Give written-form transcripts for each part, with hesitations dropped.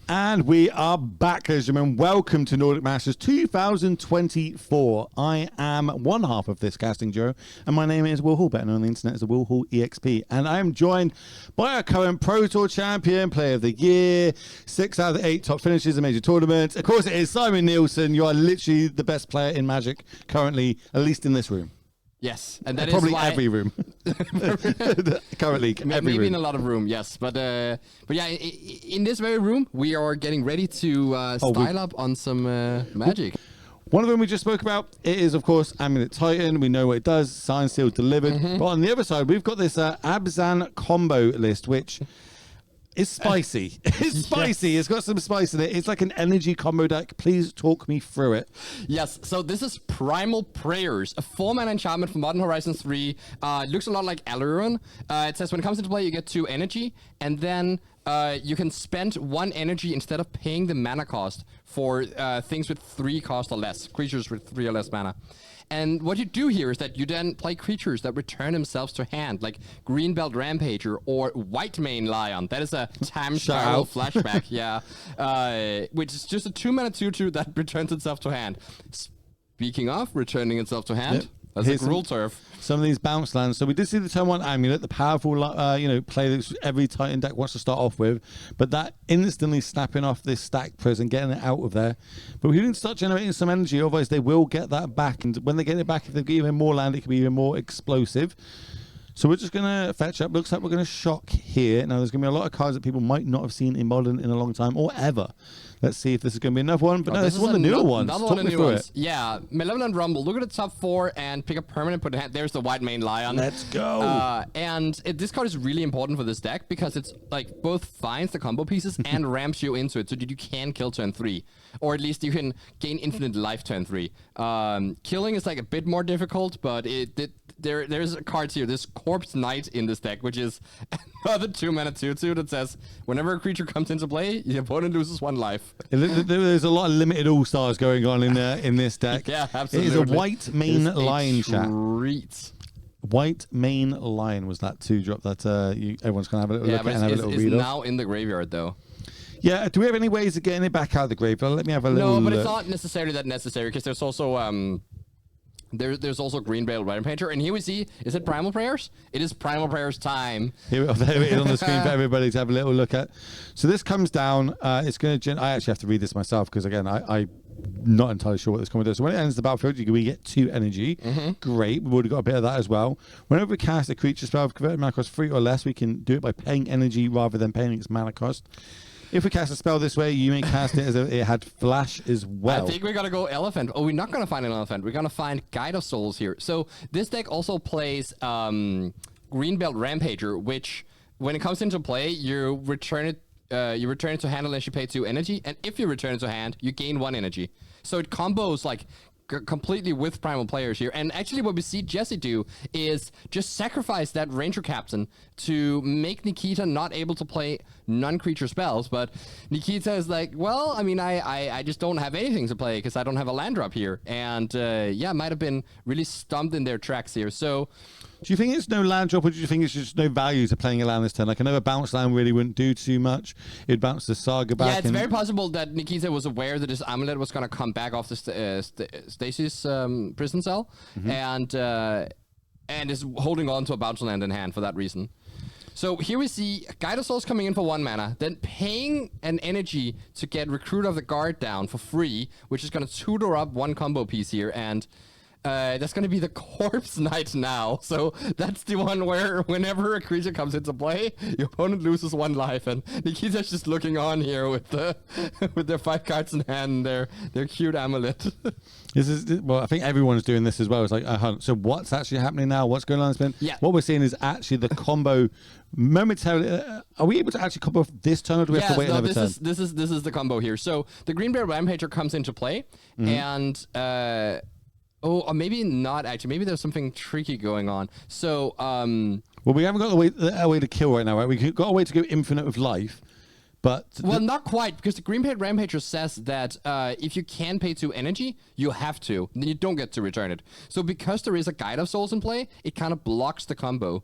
And we are back, ladies and gentlemen. Welcome to Nordic Masters 2024. I am one half of this casting duo, and my name is Will Hall, better known on the internet as the Will Hall EXP. And I am joined by our current Pro Tour champion, Player of the Year, 6 out of the 8 top finishes in major tournaments. Of course, it is Simon Nielsen. You are literally the best player in Magic currently, at least in this room. Yes, and that probably is why every room. Currently, every maybe room. in a lot of room, yes, but yeah, in this very room, we are getting ready to style up on some Magic. One of them we just spoke about, it is, of course, Amulet Titan. We know what it does. Sign Seal delivered. But on the other side, we've got this Abzan combo list, which is spicy. It's spicy. Yes. It's got some spice in it. It's like an energy combo deck. Please talk me through it. Yes, so this is Primal Prayers, a 4-mana enchantment from Modern Horizons 3. It looks a lot like Aluron. It says when it comes into play, you get 2 energy, and then you can spend 1 energy instead of paying the mana cost for things with 3 cost or less, creatures with 3 or less mana. And what you do here is that you then play creatures that return themselves to hand, like Greenbelt Rampager or White Mane Lion. That is a time spiral flashback, yeah. Which is just a 2-mana 2/2 that returns itself to hand. Speaking of returning itself to hand, that's a Gruul Turf. Some of these bounce lands. So we did see the turn 1 Amulet, the powerful, play that every Titan deck wants to start off with, but that instantly snapping off this stack prison, getting it out of there. But we didn't start generating some energy, otherwise they will get that back. And when they get it back, if they get even more land, it can be even more explosive. So we're just going to fetch up. Looks like we're going to shock here. Now, there's going to be a lot of cards that people might not have seen in Modern in a long time or ever. Let's see if this is going to be another one. But no, this is one of the newer ones. Another one of the new ones. Yeah, Malevolent Rumble. Look at the top 4 and pick a permanent. Put it. There's the White Mane Lion. Let's go. This card is really important for this deck because it's like both finds the combo pieces and ramps you into it so that you can kill turn 3. Or at least you can gain infinite life turn 3. Killing is like a bit more difficult, but there's cards here. There's Corpse Knight in this deck, which is another 2-mana 2/2 that says whenever a creature comes into play, the opponent loses 1 life. There's a lot of limited all-stars going on in this deck. Yeah, absolutely. It is a White Mane Lion chat. Treat. White Mane Lion was that 2-drop that everyone's going to have a little look at and have a little read it's now in the graveyard, though. Yeah, do we have any ways of getting it back out of the graveyard? Let me have a little No, but look. it's not necessarily that necessary because there's also there's also Greenbelt Rampager, and here we see, is it Primal Prayers? It is Primal Prayers time. There it is on the screen for everybody to have a little look at. So this comes down. It's going to. I actually have to read this myself because again, I'm not entirely sure what this combo does. So when it ends the battlefield, we get 2 energy. Great. We've already got a bit of that as well. Whenever we cast a creature spell, converted mana cost 3 or less, we can do it by paying energy rather than paying its mana cost. If we cast a spell this way, you may cast it as if it had flash as well. I think we're going to go Elephant. Oh, we're not going to find an Elephant. We're going to find Guide of Souls here. So this deck also plays Greenbelt Rampager, which when it comes into play, you return it to hand unless you pay 2 energy. And if you return it to hand, you gain 1 energy. So it combos like completely with Primal Players here. And actually what we see Jesse do is just sacrifice that Ranger Captain to make Nikita not able to play non-creature spells. But Nikita is like, well, I mean, I just don't have anything to play because I don't have a land drop here. And yeah, might have been really stumped in their tracks here. So do you think it's no land drop, or do you think it's just no value to playing a land this turn? Like another bounce land really wouldn't do too much. It'd bounce the Saga back. Yeah, it's very possible that Nikita was aware that his Amulet was going to come back off the Stasis prison cell, and is holding on to a bounce land in hand for that reason. So here we see Guide of Souls coming in for 1 mana, then paying an energy to get Recruit of the Guard down for free, which is going to tutor up 1 combo piece here, and that's going to be the Corpse Knight now. So that's the one where whenever a creature comes into play, your opponent loses 1 life. And Nikita's just looking on here with their 5 cards in hand, their cute Amulet. Well, I think everyone's doing this as well. It's like, so what's actually happening now? What's going on? What we're seeing is actually the combo momentarily. Are we able to actually combo this turn, or do we have to wait another turn? This is the combo here. So the Greenbelt Rampager comes into play, and or maybe not actually. Maybe there's something tricky going on. So well, we haven't got a way to kill right now, right? We've got a way to go infinite with life. But well, not quite, because the Greenbelt Rampager says that if you can pay 2 energy, you have to. Then you don't get to return it. So because there is a Guide of Souls in play, it kind of blocks the combo.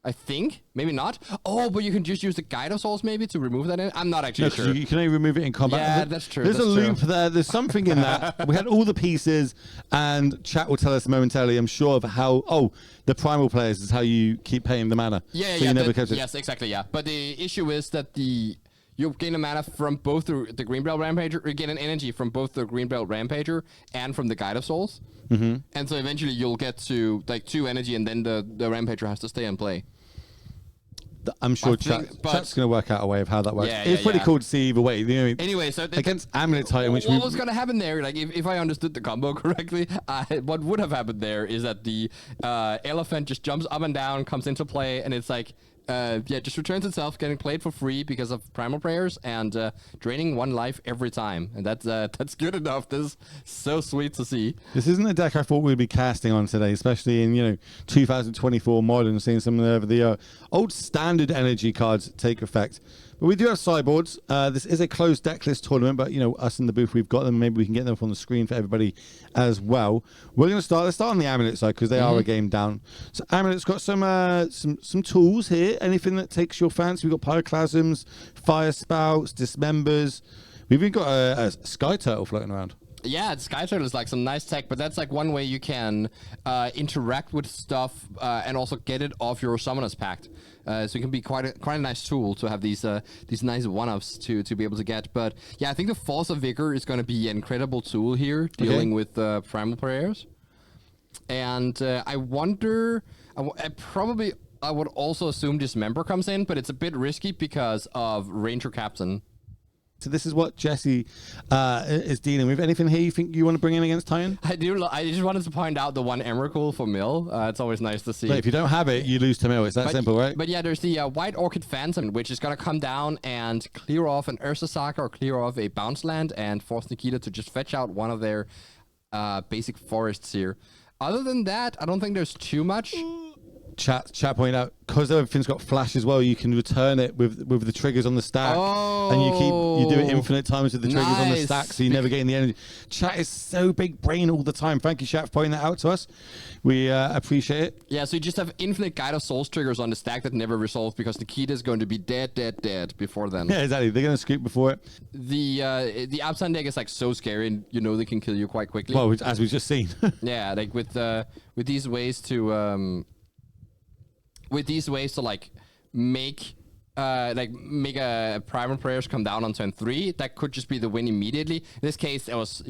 I think. Maybe not. Oh, but you can just use the Guide of Souls maybe to remove that in. I'm not actually sure. You can only remove it in combat. Yeah, that's true. There's a loop there. There's something in that. We had all the pieces, and chat will tell us momentarily, I'm sure, of how... Oh, the primal players is how you keep paying the mana. Yeah, so yeah. you never catch it. Yes, exactly, yeah. But the issue is that you gain a mana from both the Greenbelt Rampager, you gain an energy from both the Greenbelt Rampager and from the Guide of Souls. Mm-hmm. And so eventually you'll get to like 2 energy, and then the Rampager has to stay and play. I'm sure chat's going to work out a way of how that works. Yeah, it's pretty cool to see either way. Anyway, so against Amulet Titan, which what was going to happen there? Like, if I understood the combo correctly, what would have happened there is that the elephant just jumps up and down, comes into play, and it's like, just returns itself, getting played for free because of primal prayers, and draining 1 life every time. And that's good enough. This is so sweet to see. This isn't a deck I thought we'd be casting on today, especially in 2024 modern, seeing some of the old standard energy cards take effect. But we do have sideboards. This is a closed deck list tournament, but us in the booth, we've got them. Maybe we can get them up on the screen for everybody as well. Let's start on the Amulet side because they are a game down. So Amulet's got some tools here. Anything that takes your fancy. We've got Pyroclasms, Fire Spouts, Dismembers. We've even got a Sky Turtle floating around. Yeah, Sky Turtle is like some nice tech, but that's like one way you can interact with stuff and also get it off your Summoner's Pact. So it can be quite a nice tool to have these nice one-ups to be able to get. But yeah, I think the Force of Vigor is going to be an incredible tool here dealing with primal prayers. And I wonder, I would also assume Dismember comes in, but it's a bit risky because of Ranger Captain. So this is what Jesse is dealing with. Anything here you think you want to bring in against Titan? I do. I just wanted to point out the 1 Emrakul for Mill. It's always nice to see. But if you don't have it, you lose to Mill. It's that simple, right? But yeah, there's the White Orchid Phantom, which is going to come down and clear off an Ursa Saga or clear off a bounce land and force Nikita to just fetch out one of their basic forests here. Other than that, I don't think there's too much. Chat pointed out, because everything's got flash as well, you can return it with the triggers on the stack, and you do it infinite times with the triggers on the stack, so you never get in the energy. Chat is so big brain all the time. Thank you, Chat, for pointing that out to us. We appreciate it. Yeah, so you just have infinite Guide of Souls triggers on the stack that never resolve because Nikita is going to be dead before then. Yeah, exactly. They're going to scoop before it. The Abzan deck is like so scary, and they can kill you quite quickly. Well, as we've just seen. Yeah, like with these ways to like make a primal prayers come down on turn 3, that could just be the win immediately. In this case, it was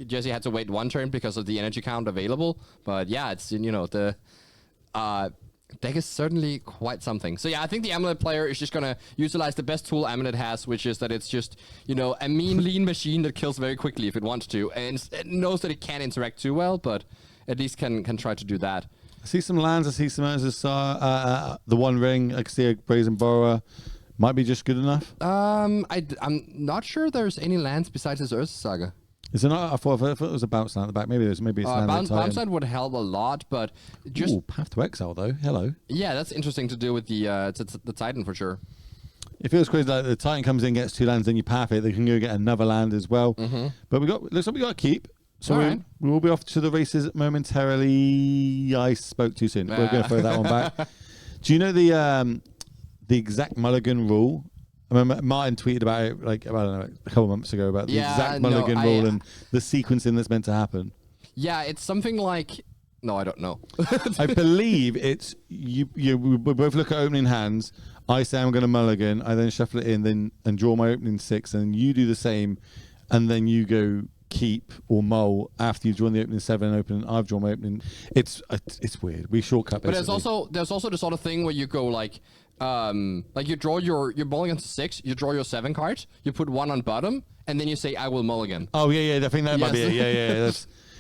Jesse had to wait 1 turn because of the energy count available. But yeah, it's the deck is certainly quite something. So yeah, I think the Amulet player is just gonna utilize the best tool Amulet has, which is that it's just a mean lean machine that kills very quickly if it wants to, and it knows that it can't interact too well, but at least can try to do that. I see some lands. I see some the One Ring. I can see a Brazen Borrower. Might be just good enough. I'm not sure there's any lands besides this Ursa Saga. Is there not? I thought it was a bounce land at the back. Maybe it's bounce land would help a lot, but just Path to Exile though. Hello. Yeah, that's interesting to do with the Titan for sure. It feels crazy. Like the Titan comes in, gets 2 lands, then you path it. They can go get another land as well. Mm-hmm. But looks like we got to keep. So we will be off to the races momentarily. I spoke too soon. We're going to throw that one back. Do you know the exact mulligan rule? I remember Martin tweeted about it a couple of months ago about the exact mulligan rule and the sequencing that's meant to happen. Yeah, it's something like... No, I don't know. I believe it's we both look at opening hands. I say I'm going to mulligan. I then shuffle it in and draw my opening 6, and you do the same, and then you go keep or mull after you've drawn the opening 7 open. I've drawn my opening. It's weird. We shortcut basically. But there's also the sort of thing where you go like you draw you're mulligan to 6, you draw your 7 cards, you put 1 on bottom, and then you say I will mulligan. Oh yeah, I think that might be it. Yeah.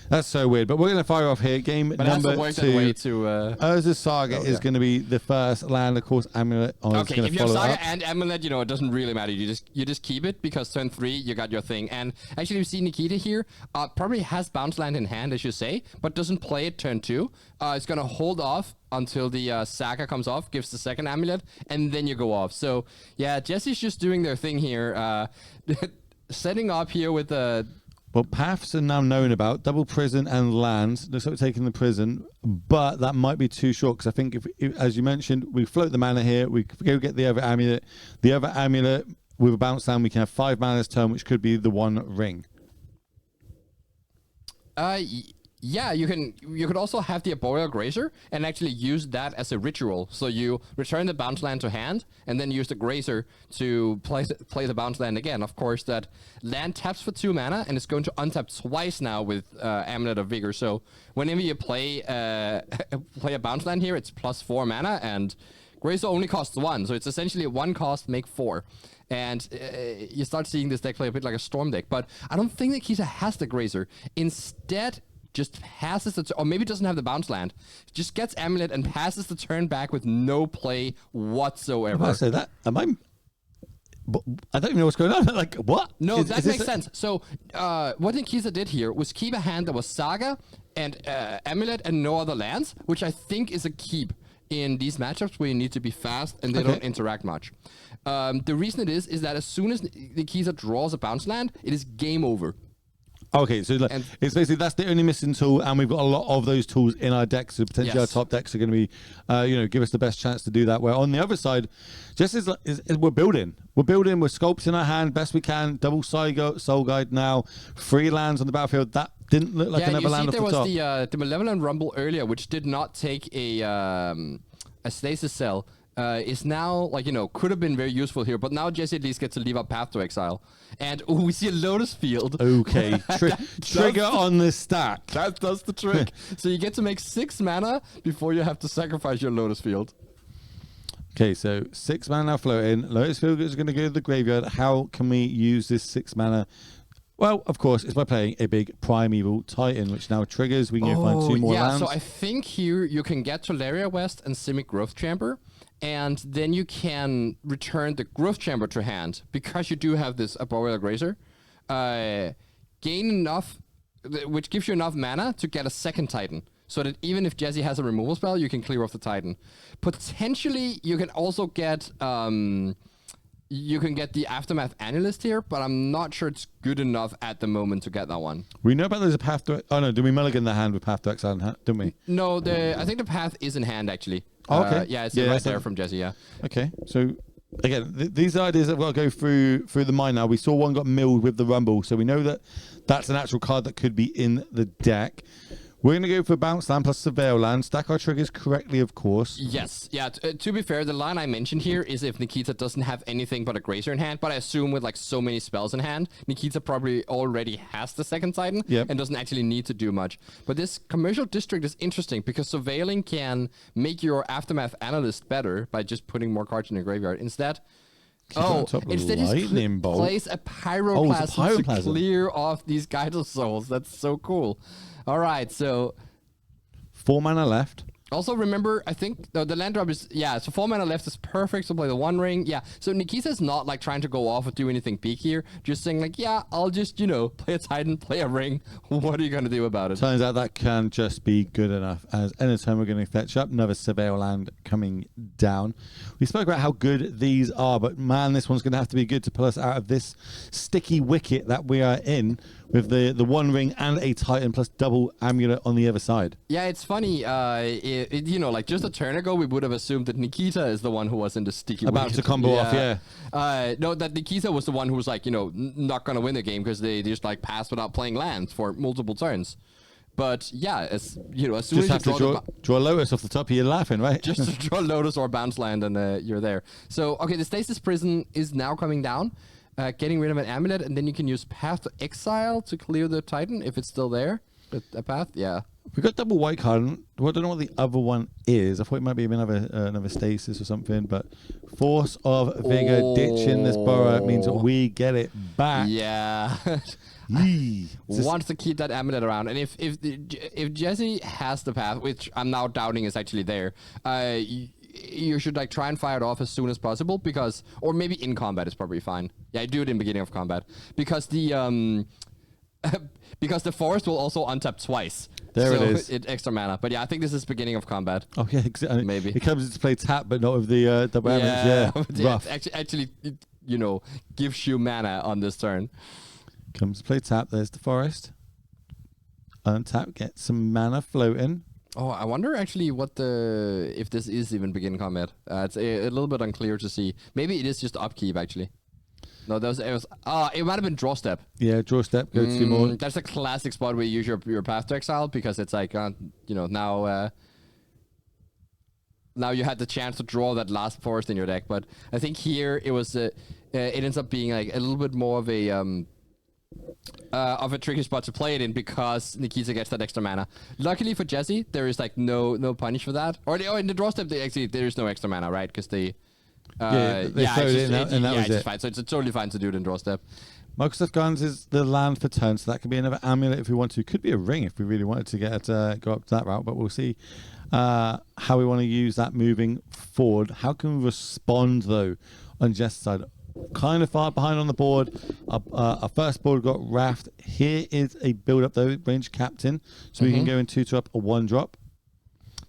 That's so weird. But we're going to fire off here. Game number 2. Urza Saga is going to be the first land. Of course, Amulet. Okay, if you have Saga and Amulet, it doesn't really matter. You just keep it because turn 3, you got your thing. And actually, you see Nikita here probably has bounce land in hand, as you say, but doesn't play it turn 2. It's going to hold off until the Saga comes off, gives the second Amulet, and then you go off. So, yeah, Jesse's just doing their thing here. Setting up here with the... Well, paths are now known about. Double prison and lands. Looks like we're taking the prison, but that might be too short because I think, if, as you mentioned, we float the mana here. We go get the other amulet. The other amulet with a bounce land, we can have 5 mana this turn, which could be the One Ring. Yeah, you could also have the Arboreal Grazer and actually use that as a ritual. So you return the bounce land to hand and then use the Grazer to play the bounce land again. Of course, that land taps for 2 mana and it's going to untap twice now with Amulet of Vigor. So whenever you play play a bounce land here, it's plus 4 mana, and Grazer only costs 1. So it's essentially 1 cost, make 4. And you start seeing this deck play a bit like a Storm deck. But I don't think Nikita has the Grazer. Instead, just passes the or maybe doesn't have the bounce land, just gets Amulet and passes the turn back with no play whatsoever. I say that. I don't even know what's going on. Like, what? No, that makes sense. So what Nikita did here was keep a hand that was Saga and Amulet and no other lands, which I think is a keep in these matchups where you need to be fast and they don't interact much. The reason it is that as soon as Nikita draws a bounce land, it is game over. Okay, so it's basically that's the only missing tool, and we've got a lot of those tools in our decks. So potentially our top decks are going to be, give us the best chance to do that. Where on the other side, just is we're building, we're sculpting our hand best we can. Double Soul Guide now, 3 lands on the battlefield. That didn't look like another land off the top. There was the Malevolent Rumble earlier, which did not take a stasis cell. Is now, could have been very useful here, but now Jesse at least gets to leave up Path to Exile. And we see a Lotus Field. Okay, trigger on this stack. That does the trick. So you get to make 6 mana before you have to sacrifice your Lotus Field. Okay, so 6 mana now floating. Lotus Field is going to go to the graveyard. How can we use this 6 mana? Well, of course, it's by playing a big Primeval Titan, which now triggers. We can go find 2 more lands. So I think here you can get Tolaria West and Simic Growth Chamber. And then you can return the Growth Chamber to hand because you do have this Arboreal Grazer. Gain enough, which gives you enough mana to get a second Titan. So that even if Jesse has a removal spell, you can clear off the Titan. Potentially, you can also get the Aftermath Analyst here, but I'm not sure it's good enough at the moment to get that one. We know about there's a Path to... Oh, no, did we mulligan the hand with Path to Exile in hand, didn't we? No, I think the Path is in hand, actually. Oh, okay. Yeah, it's right there from Jesse, yeah. Okay, so again, these ideas that we'll go through the mind now. We saw one got milled with the Rumble, so we know that that's an actual card that could be in the deck. We're going to go for Bounce Land plus Surveil Land. Stack our triggers correctly, of course. Yes. Yeah, to be fair, the line I mentioned here is if Nikita doesn't have anything but a Grazer in hand, but I assume with so many spells in hand, Nikita probably already has the second Titan and doesn't actually need to do much. But this Commercial District is interesting because Surveilling can make your Aftermath Analyst better by just putting more cards in your graveyard. Instead, instead he plays a Pyroclasm to clear off these Guidal Souls. That's so cool. All right, so 4 mana left. Also, remember, I think the land drop is, so 4 mana left is perfect to play the One Ring. Yeah, so Nikita's not trying to go off or do anything big here. Just saying I'll just, play a Titan, play a Ring. What are you going to do about it? Turns out that can just be good enough. As anytime we're going to fetch up another Surveil Land coming down. We spoke about how good these are, but man, this one's going to have to be good to pull us out of this sticky wicket that we are in with the One Ring and a Titan plus double Amulet on the other side. Yeah, it's funny. Just a turn ago, we would have assumed that Nikita is the one who was in the sticky wicket. About to combo off, no, that Nikita was the one who was not going to win the game because they just passed without playing lands for multiple turns. But yeah, as soon as you draw a Lotus off the top, you're laughing, right? Just to draw Lotus or bounce land, and you're there. So okay, the Stasis Prison is now coming down, getting rid of an Amulet, and then you can use Path to Exile to clear the Titan if it's still there. A Path, yeah. We got double white card. I don't know what the other one is. I thought it might be another Stasis or something. But Force of Vigor ditching this burrow means that we get it back. Yeah. Wants to keep that Amulet around, and if Jesse has the Path, which I'm now doubting is actually there, you should try and fire it off as soon as possible or maybe in combat is probably fine. Yeah, do it in beginning of combat because the forest will also untap twice. There it is. Extra mana. But yeah, I think this is beginning of combat. Oh yeah, exactly. Maybe it comes into play tap, but not with the double damage. Yeah, rough. Actually, gives you mana on this turn. Comes to play tap. There's the forest. Untap. Get some mana floating. Oh, I wonder actually if this is even begin combat. It's a little bit unclear to see. Maybe it is just upkeep actually. No, it might have been draw step. Yeah, draw step. Go to more. That's a classic spot where you use your path to exile because it's like now you had the chance to draw that last forest in your deck. But I think here it was it ends up being like a little bit more of a tricky spot to play it in because Nikita gets that extra mana. Luckily for Jesse, there is like no punish for that. Or in the draw step, there is no extra mana, right? Because they throw it in, and that was it. Fine. So it's totally fine to do it in draw step. Microsoft Gardens is the land for turn, so that could be another amulet if we want to. Could be a ring if we really wanted to get go up to that route, but we'll see how we want to use that moving forward. How can we respond though on Jesse's side? Kind of far behind on the board. Our first board got Raft. Here is a build up though, range captain, so we can go in 2-drop or 1-drop.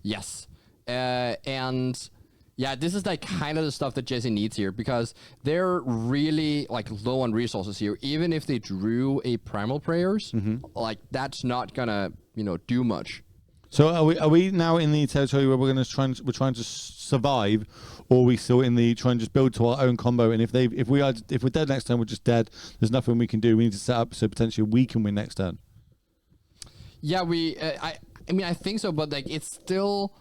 Yes, and. Yeah, this is like kind of the stuff that Jesse needs here because they're really like low on resources here. Even if they drew a Primal Prayers, like that's not gonna do much. So are we now in the territory where we're trying to survive, or are we still in the trying to just build to our own combo? And if we're dead next turn, we're just dead. There's nothing we can do. We need to set up so potentially we can win next turn. Yeah, I think so, but like it's still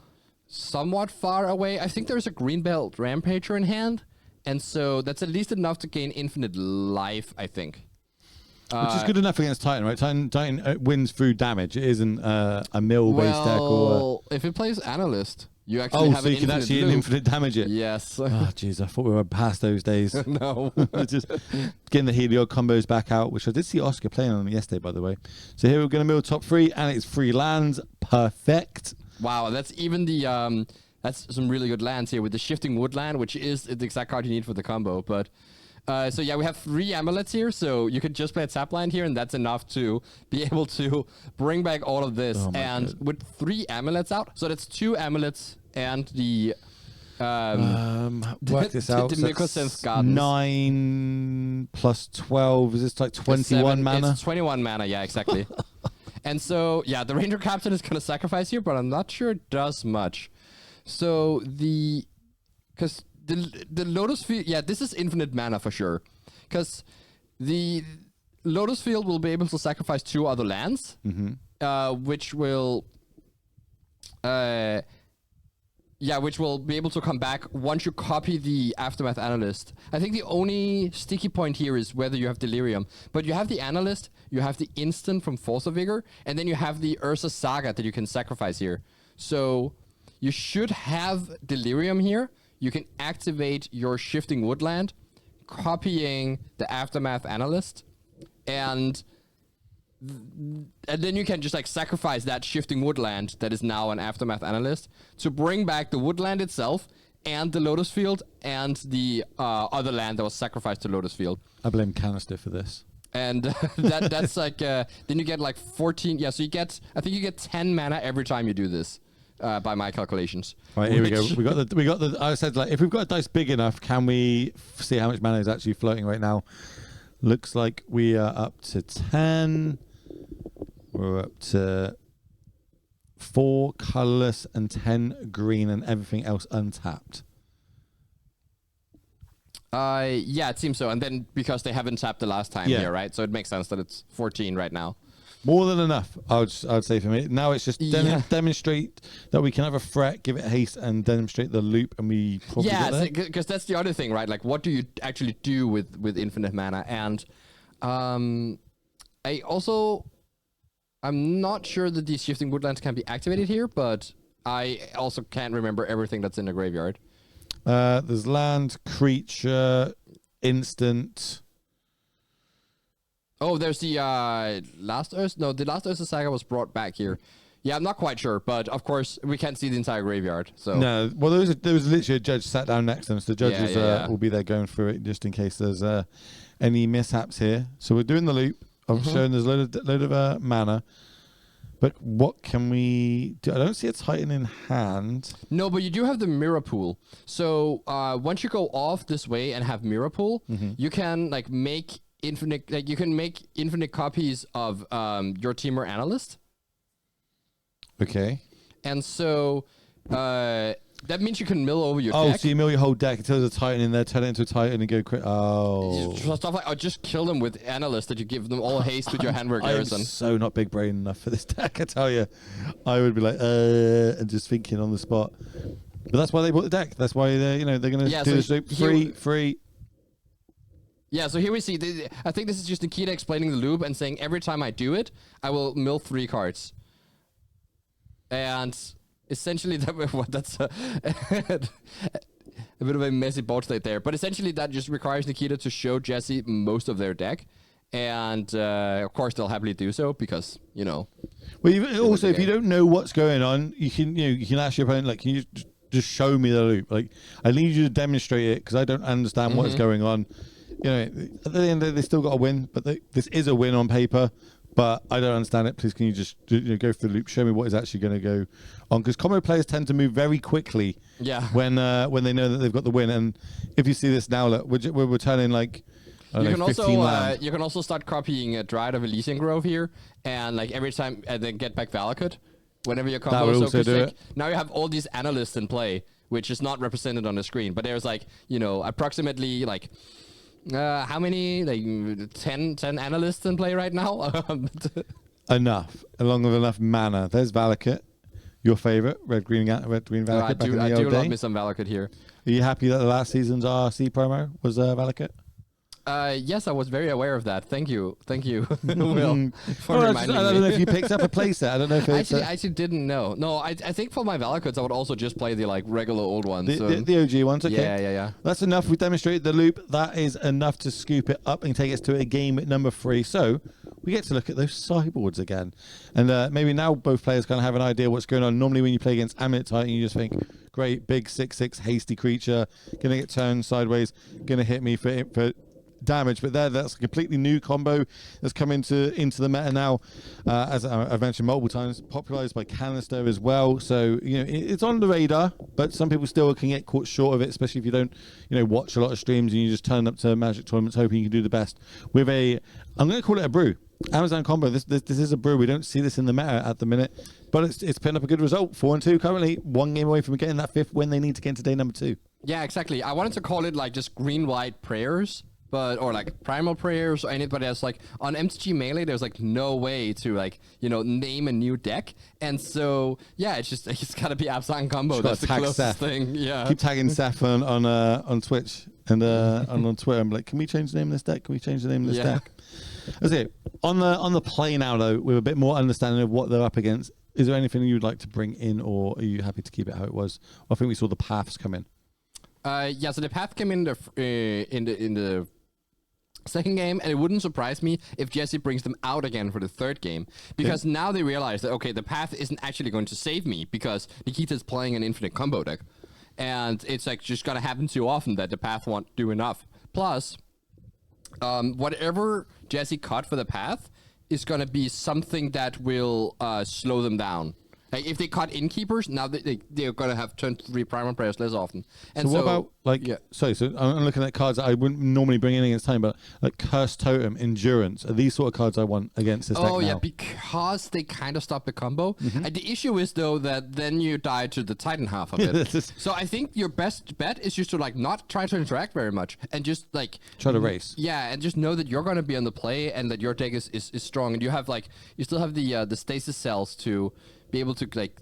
somewhat far away. I think there's a Greenbelt Rampager in hand, and so that's at least enough to gain infinite life, I think. Which is good enough against Titan, right? Titan wins through damage. It isn't a mill-based deck. Or if it plays Analyst, you actually have so you can actually infinite damage it. Yes. Oh, jeez, I thought we were past those days. No. Just getting the Heliod combos back out, which I did see Oscar playing on yesterday, by the way. So here we're going to mill top 3, and it's 3 lands. Perfect. Wow, that's even the that's some really good lands here with the Shifting Woodland, which is the exact card you need for the combo. But so yeah, we have 3 amulets here, so you could just play a tap land here, and that's enough to be able to bring back all of this. And with 3 amulets out, so that's 2 amulets and the work this out. So 9 plus 12. Is this like 21 mana? It's 21 mana, yeah, exactly. And so, yeah, the Ranger Captain is going to sacrifice here, but I'm not sure it does much. So because the Lotus Field, yeah, this is infinite mana for sure. Because the Lotus Field will be able to sacrifice 2 other lands, which will be able to come back once you copy the Aftermath Analyst. I think the only sticky point here is whether you have Delirium. But you have the Analyst, you have the Instant from Force of Vigor, and then you have the Ursa Saga that you can sacrifice here. So you should have Delirium here. You can activate your Shifting Woodland, copying the Aftermath Analyst, and then you can just like sacrifice that Shifting Woodland that is now an Aftermath Analyst to bring back the Woodland itself and the Lotus Field and the other land that was sacrificed to Lotus Field. I blame Canister for this. And that's like then you get like 14. Yeah, so I think you get 10 mana every time you do this. By my calculations. Right, here we go. We got the. I said, like, if we've got a dice big enough, can we see how much mana is actually floating right now? Looks like we are up to 10. We're up to 4 colorless and 10 green, and everything else untapped. Yeah, it seems so. And then because they haven't tapped the last time here, right? So it makes sense that it's 14 right now. More than enough, I'd say for me. Now it's just demonstrate that we can have a threat, give it haste, and demonstrate the loop, and we probably get there. Because that's the other thing, right? Like, what do you actually do with infinite mana? And I'm not sure that these Shifting Woodlands can be activated here, but I also can't remember everything that's in the graveyard. There's land, creature, instant. Oh, there's the Last Earth. No, the Last Earth Saga was brought back here. Yeah, I'm not quite sure, but of course we can't see the entire graveyard. So no, well there was literally a judge sat down next to them, so the judges will be there going through it just in case there's any mishaps here. So we're doing the loop. I'm showing there's a load of mana. But what can we do? I don't see a Titan in hand. No, but you do have the Mirror Pool. So once you go off this way and have Mirror Pool, you can like make infinite. Like you can make infinite copies of your team or analyst. Okay. And so that means you can mill over your Oh, deck. so you mill your whole deck until there's a Titan in there, turn it into a Titan and go crit. Oh. Stuff like, just kill them with analysts that you give them all haste with your handwork garrison. I'm so not big brain enough for this deck, I tell you. I would be like, and just thinking on the spot. But that's why they bought the deck. That's why they're going to do this loop free. Yeah, so here we see, I think this is just Nikita explaining the loop and saying every time I do it, I will mill 3 cards. And essentially, that's a bit of a messy board state there. But essentially, that just requires Nikita to show Jesse most of their deck. And of course, they'll happily do so because, Well, also, if you don't know what's going on, you can ask your opponent, like, can you just show me the loop? Like, I need you to demonstrate it because I don't understand what's going on. At the end of the day, they still got a win, but this is a win on paper. But I don't understand it. Please, can you just go through the loop? Show me what is actually going to go on. Because combo players tend to move very quickly when they know that they've got the win. And if you see this now, look, we're returning like you can also start copying a Dryad of Elysian Grove here, and like every time then get back Valakut whenever your combo. That would also do it. Now you have all these analysts in play, which is not represented on the screen. But there's like approximately like. How many? Like 10 analysts in play right now? Enough, along with enough mana. There's Valakut, your favorite, red green Valakut. I do love me some Valakut here. Are you happy that the last season's RC promo was Valakut? Yes, I was very aware of that. Thank you, Will, for reminding me. I don't know if you picked up a playset. I don't know if it's... I actually didn't know. No, I think for my Valakuts, I would also just play the like regular old ones. The OG ones, okay. Yeah. That's enough. We've demonstrated the loop. That is enough to scoop it up and take us to a game number 3. So we get to look at those sideboards again. And maybe now both players kind of have an idea what's going on. Normally when you play against Amulet Titan, you just think, great, big 6/6 hasty creature, going to get turned sideways, going to hit me for damage, but that's a completely new combo that's come into the meta now, as I've mentioned multiple times, popularized by Canister as well. So it's on the radar, but some people still can get caught short of it, especially if you don't watch a lot of streams and you just turn up to Magic tournaments hoping you can do the best with I'm going to call it a brew. Amazon combo. This is a brew. We don't see this in the meta at the minute, but it's putting up a good result. 4-2 currently, 1 game away from getting that 5th win they need to get into day number 2. Yeah, exactly. I wanted to call it like just green-white prayers. Or like primal prayers or anybody else, like on MTG Melee, there's like no way to like name a new deck, and so it's gotta be Abzan combo. That's the closest thing. Yeah, keep tagging Seth on Twitch and on Twitter. I'm like, can we change the name of this deck? Can we change the name of this deck? That's it. On the play now though, with a bit more understanding of what they're up against. Is there anything you'd like to bring in, or are you happy to keep it how it was? I think we saw the paths come in. So the path came in the second game, and it wouldn't surprise me if Jesse brings them out again for the third game, because now they realize that the path isn't actually going to save me because Nikita's playing an infinite combo deck, and it's like just gonna happen too often that the path won't do enough. Plus, whatever Jesse cut for the path is gonna be something that will slow them down. Like if they cut innkeepers, now they're gonna have turn 3 primal prayers less often. And so what about so I'm looking at cards that I wouldn't normally bring in against time, but like Cursed Totem, Endurance, are these sort of cards I want against this deck now? Oh yeah, because they kind of stop the combo. The issue is though that then you die to the Titan half of it. So I think your best bet is just to like not try to interact very much and just like try to race. Yeah, and just know that you're gonna be on the play and that your deck is strong, and you still have the stasis cells to be able to like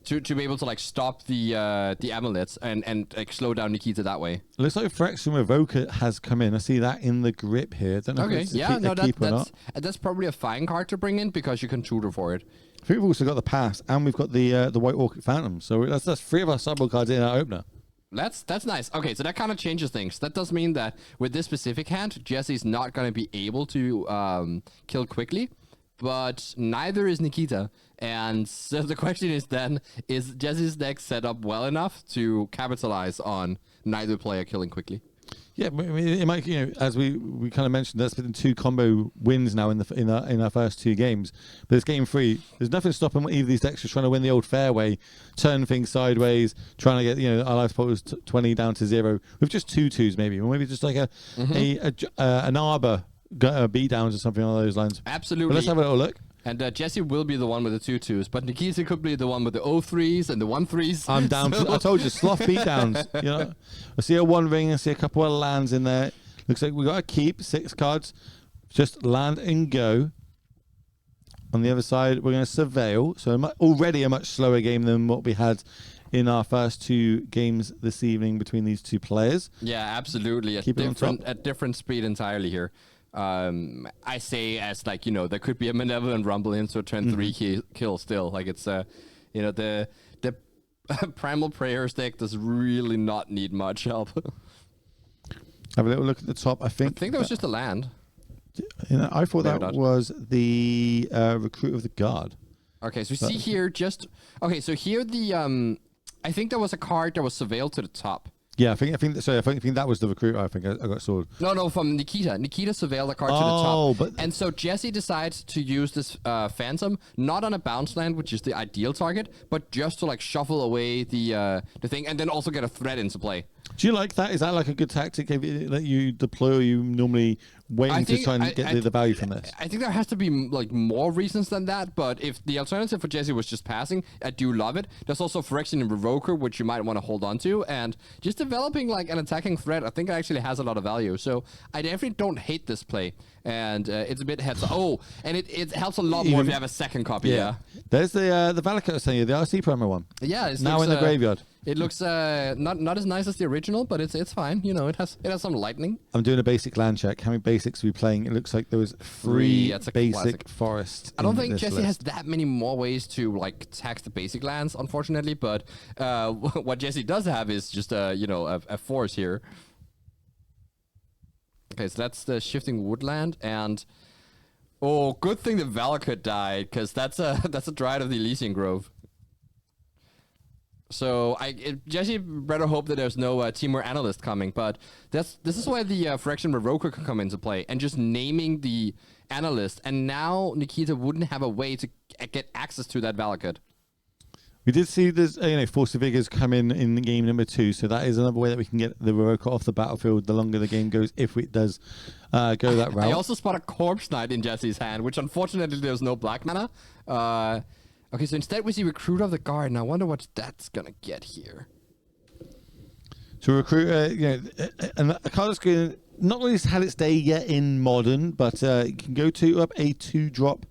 to be able to like stop the amulets and like slow down Nikita that way. Looks like Phyrexian Revoker has come in. I see that in the grip here. Don't know if it's that's probably a fine card to bring in because you can tutor for it. I think we've also got the pass, and we've got the White Orchid Phantom. So that's 3 of our sideboard cards in our opener. That's nice. Okay, so that kind of changes things. That does mean that with this specific hand, Jesse's not going to be able to kill quickly, but neither is Nikita. And so the question is then, is Jesse's deck set up well enough to capitalize on neither player killing quickly? Yeah, but I mean, it might, as we kind of mentioned, that's been 2 combo wins now in our first 2 games. But it's game 3. There's nothing stopping either of these decks from trying to win the old fairway, turn things sideways, trying to get our life support 20 down to 0 with just 2 2s maybe, or maybe just like an arbor beat downs or something along those lines. Absolutely. But let's have a little look. And Jesse will be the one with the 2 2s, but Nikita could be the one with the 0-3s and the 1-3s. I'm down. I told you, sloth beatdowns. I see a 1 ring. I see a couple of lands in there. Looks like we got to keep 6 cards. Just land and go. On the other side, we're going to surveil. So already a much slower game than what we had in our first 2 games this evening between these 2 players. Yeah, absolutely. At different speed entirely here. I say as like, there could be a Malevolent Rumble into a turn 3 kill still. Like it's, the Primal Prayers deck does really not need much help. Have a little look at the top. I think that was just a land. I thought that was the Recruit of the Guard. Okay, so we see here so here the, I think there was a card that was surveilled to the top. Yeah, I think that was the Recruit. I think I got sold. No, from Nikita. Nikita surveilled the card to the top. And so Jesse decides to use this Phantom, not on a bounce land, which is the ideal target, but just to like shuffle away the thing and then also get a threat into play. Do you like that? Is that like a good tactic that you deploy, or you normally waiting to try and get the value from this? I think there has to be like more reasons than that, but if the alternative for Jesse was just passing, I do love it. There's also Phyrexian and Revoker, which you might want to hold on to, and just developing like an attacking threat, I think it actually has a lot of value. So I definitely don't hate this play, and it's a bit heads up. Oh, and it helps a lot more if you have a second copy. Yeah. There's the Valakut I was saying, the RC promo one. Yeah, it's now in the graveyard. It looks not as nice as the original, but it's fine. It has some lightning. I'm doing a basic land check. How many basics are we playing? It looks like there was 3 basic classic forests. I don't think Jesse has that many more ways to like tax the basic lands, unfortunately. But what Jesse does have is just a force here. Okay, so that's the Shifting Woodland, and good thing the Valakut died, because that's a Dryad of the Elysian Grove. So Jesse better hope that there's no Timur Analyst coming, but this is where the Phyrexian Revoker can come into play, and just naming the Analyst, and now Nikita wouldn't have a way to get access to that Valakut. We did see there's Force of Vigors come in game number 2, so that is another way that we can get the Revoker off the battlefield the longer the game goes, if it does go that route. I also spot a Corpse Knight in Jesse's hand, which unfortunately there's no black mana. Okay, so instead we see Recruit of the Guard, and I wonder what that's gonna get here. So Recruit, and a card that's going not really had its day yet in Modern, but it can go to up a 2-drop.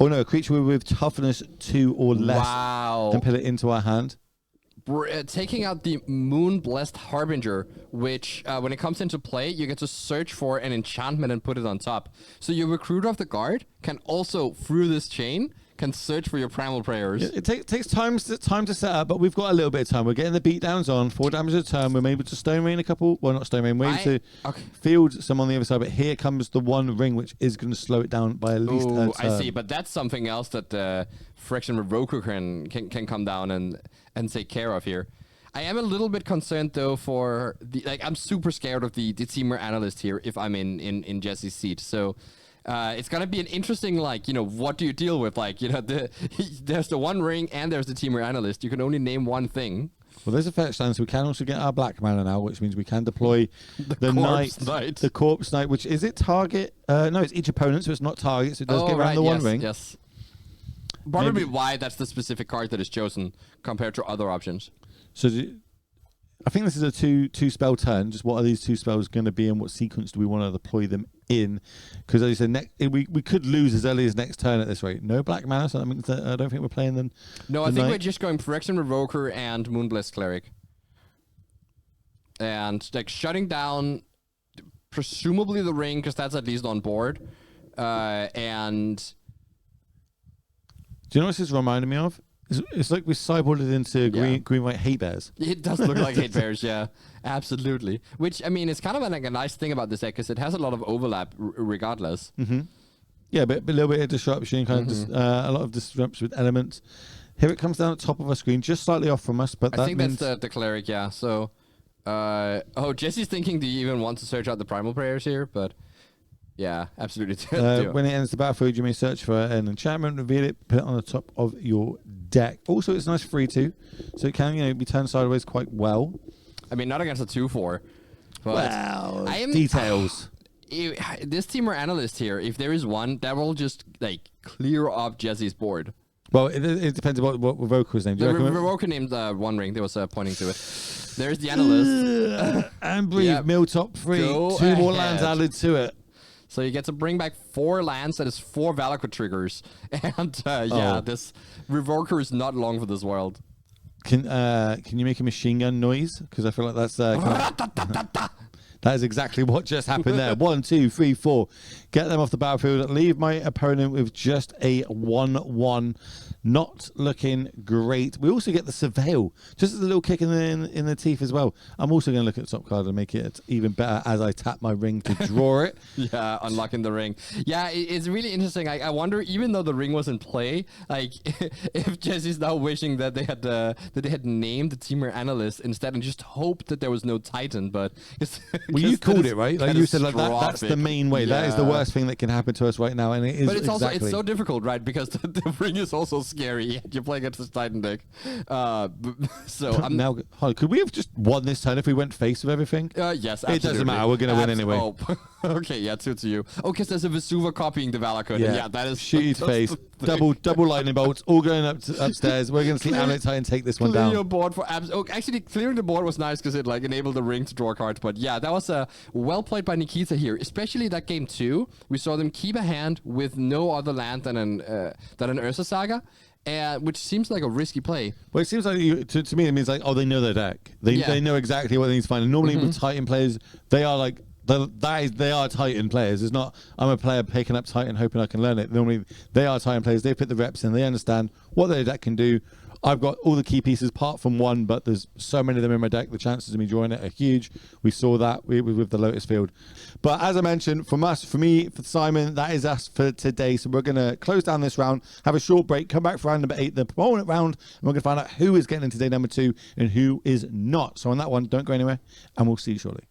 Oh no, a creature with toughness 2 or less. Wow. And put it into our hand. Taking out the Moon Blessed Harbinger, which when it comes into play, you get to search for an enchantment and put it on top. So your Recruit of the Guard can also, through this chain, can search for your Primal Prayers. It takes time to set up, but we've got a little bit of time. We're getting the beatdowns on, 4 damage a turn. We're able to Stone Rain a couple. Well, not Stone Rain. We're able to field some on the other side, but here comes the 1 ring, which is going to slow it down by at least a turn. I see, but that's something else that Phyrexian Revoker can come down and take care of here. I am a little bit concerned though for I'm super scared of the Timur Analyst here if I'm in Jesse's seat. So it's gonna be an interesting what do you deal with? There's the 1 ring and there's the Timur Analyst. You can only name one thing. Well, there's a fetch land, so we can also get our black mana now, which means we can deploy the Knight, the Corpse Knight, which is it target? No, it's each opponent, so it's not target, so it does get around the 1 ring. Yes. Probably why that's the specific card that is chosen compared to other options. So I think this is a two spell turn. Just what are these 2 spells going to be, and what sequence do we want to deploy them in? Because as you said, we could lose as early as next turn at this rate. No black mana, so that means that I don't think we're playing them. No, I think we're just going Phyrexian Revoker and Moonblessed Cleric, and shutting down presumably the ring, because that's at least on board. And do you know what this is reminding me of? It's like we cyborged into green white hate bears. It does look like hate bears, yeah, absolutely. Which I mean, it's kind of like a nice thing about this deck, because it has a lot of overlap regardless. Mm-hmm. Yeah, but a little bit of disruption, kind of a lot of disruption with elements. Here it comes down at the top of our screen, just slightly off from us, but I think that's the cleric, yeah. So Jesse's thinking, do you even want to search out the primal prayers here? But yeah, absolutely. Do. When it ends the battlefield, you may search for an enchantment, reveal it, put it on the top of your deck. Also, it's nice free too, so it can be turned sideways quite well. I mean, not against a 2/4. But Well, details. This Temur Analyst here, if there is one, that will just like clear up Jesse's board. Well, it depends on what Revoker is named. The Revoker named One Ring. There was pointing to it. There's the Analyst. And breathe. Yep. Mill top 3. Go 2 more ahead. lands added to it. So you get to bring back 4 lands. That is 4 Valakut triggers. And this Revoker is not long for this world. Can you make a machine gun noise? Because I feel like that's that is exactly what just happened there. 1, 2, 3, 4. Get them off the battlefield. Leave my opponent with just a 1/1. Not looking great. We also get the Surveil, just as a little kick in the teeth as well. I'm also going to look at the top card and make it even better as I tap my ring to draw it. Yeah, unlocking the ring. Yeah, it's really interesting. I wonder, even though the ring was in play, like if Jesse's now wishing that they had named the Temur Analyst instead and just hoped that there was no Titan. But well, you called it right. Like you said, like that's the main way. Yeah. That is the worst thing that can happen to us right now, and it is. But it's also it's so difficult, right? Because the ring is also scary. You're playing against this Titan deck. So I'm now. Could we have just won this turn if we went face with everything? Yes, absolutely. It doesn't matter. We're gonna win anyway. Oh, okay, yeah, 2 to you. Oh, because there's a Vesuva copying the Valakut. Yeah, that is shoot face. Double lightning bolts, all going upstairs. We're gonna see Amulet Titan take this one down. Clear your board for Abs. Oh, actually, clearing the board was nice because it like enabled the ring to draw cards. But yeah, that was well played by Nikita here, especially that game 2. We saw them keep a hand with no other land than an Ursa Saga. Which seems like a risky play. Well, it seems like to me it means like, they know their deck. They know exactly what they need to find. And normally with Titan players, they are like they are Titan players. It's not I'm a player picking up Titan hoping I can learn it. Normally they are Titan players. They put the reps in. They understand what their deck can do. I've got all the key pieces apart from one, but there's so many of them in my deck. The chances of me drawing it are huge. We saw that with the Lotus Field. But as I mentioned, from us, for me, for Simon, that is us for today. So we're going to close down this round, have a short break, come back for round number 8, the opponent round, and we're going to find out who is getting into day number 2 and who is not. So on that one, don't go anywhere, and we'll see you shortly.